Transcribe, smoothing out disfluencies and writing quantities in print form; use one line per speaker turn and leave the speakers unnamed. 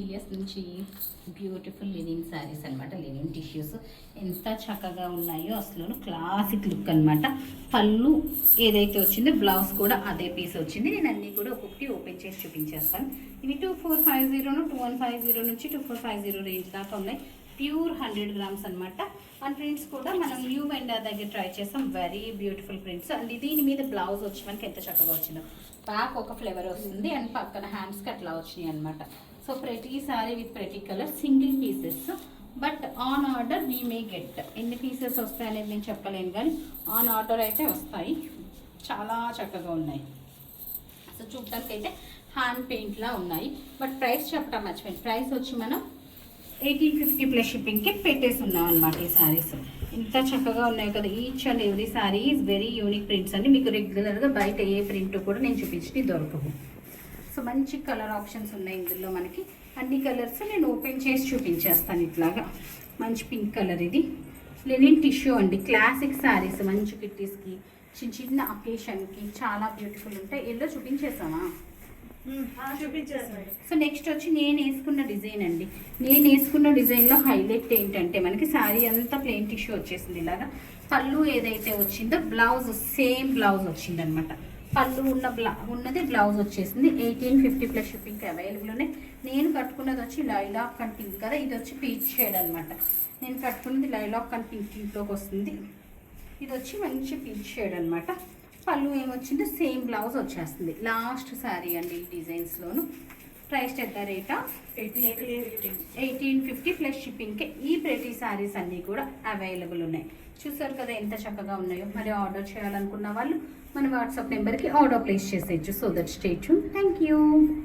TS నుంచి beautiful linen saris అనమాట. Linen tissues ఎంత చక్కగా ఉన్నాయో అసలు క్లాసిక్ లుక్ అనమాట. పళ్ళు ఏదైతే వచ్చిందో బ్లౌజ్ కూడా అదే పీస్ వచ్చింది. నేను అన్నీ కూడా ఒక్కొక్కటి ఓపెన్ చేసి చూపించేస్తాను. ఇవి 2450 2150 నుంచి 2450 రేంజ్ దాకా ఉన్నాయి. ప్యూర్ 100 గ్రామ్స్ అనమాట. అండ్ ప్రింట్స్ కూడా మనం న్యూ వెండర్ దగ్గర ట్రై చేస్తాం. Very beautiful prints. అండ్ దీని మీద బ్లౌజ్ వచ్చి మనకి ఎంత చక్కగా వచ్చిందో. బ్యాక్ ఒక ఫ్లేవర్ వస్తుంది అండ్ పక్కన హ్యాండ్స్కి అట్లా వచ్చినాయి అనమాట. సో ప్రతి సారీ విత్ ప్రతి colour single pieces. But on order we may get. ఎన్ని పీసెస్ వస్తాయి అనేది నేను చెప్పలేను, కానీ ఆన్ ఆర్డర్ అయితే వస్తాయి. చాలా చక్కగా ఉన్నాయి. సో చూడటానికి అయితే హ్యాండ్ పెయింట్లా ఉన్నాయి. బట్ ప్రైస్ చెప్పడం మర్చిపోయింది. ప్రైస్ వచ్చి మనం 1850 ప్లస్ షిప్పింగ్కి పెట్టేసి ఉన్నాం అనమాట. ఈ శారీస్ ఇంత చక్కగా ఉన్నాయి కదా. Each and every sari is very unique prints అండి. మీకు రెగ్యులర్గా బయట ఏ ప్రింట్ కూడా నేను చూపించి దొరకవు. సో మంచి కలర్ ఆప్షన్స్ ఉన్నాయి ఇందులో మనకి. అన్ని కలర్స్ నేను ఓపెన్ చేసి చూపించేస్తాను. ఇట్లాగా మంచి పింక్ కలర్, ఇది లెనిన్ టిష్యూ అండి. క్లాసిక్ శారీస్ మంచి కిట్టీస్కి, చిన్న చిన్న అకేషన్కి చాలా బ్యూటిఫుల్ ఉంటాయి. ఎల్లో చూపించేసామా? సో నెక్స్ట్ వచ్చి నేను వేసుకున్న డిజైన్ అండి. నేను వేసుకున్న డిజైన్లో హైలైట్ ఏంటంటే మనకి శారీ అంతా ప్లెయిన్ టిష్యూ వచ్చేసింది. ఇలాగా పళ్ళు ఏదైతే వచ్చిందో బ్లౌజ్ సేమ్ బ్లౌజ్ వచ్చింది అనమాట. పళ్ళు ఉన్నది బ్లౌజ్ వచ్చేసింది. 1850 ప్లస్ షిప్పింగ్కి అవైలబుల్ ఉన్నాయి. నేను కట్టుకున్నది వచ్చి లైలాక్ అండ్ పింక్ కదా. ఇది వచ్చి పీచ్ షేడ్ అనమాట. నేను కట్టుకున్నది లైలాక్ అండ్ పింక్లోకి వస్తుంది. ఇది వచ్చి మంచి పీచ్ షేడ్ అనమాట. పళ్ళు ఏమొచ్చిందో సేమ్ బ్లౌజ్ వచ్చేస్తుంది. లాస్ట్ శారీ అండి ఈ డిజైన్స్లోను. Price at the rate of 1850 plus షిప్పింగ్కి ఈ ప్రతి శారీస్ అన్నీ కూడా అవైలబుల్ ఉన్నాయి. చూసారు కదా ఎంత చక్కగా ఉన్నాయో. మరి ఆర్డర్ చేయాలనుకున్న వాళ్ళు మన వాట్సాప్ నెంబర్కి ఆర్డర్ ప్లేస్ చేసేయచ్చు. So that stay tune. Thank you.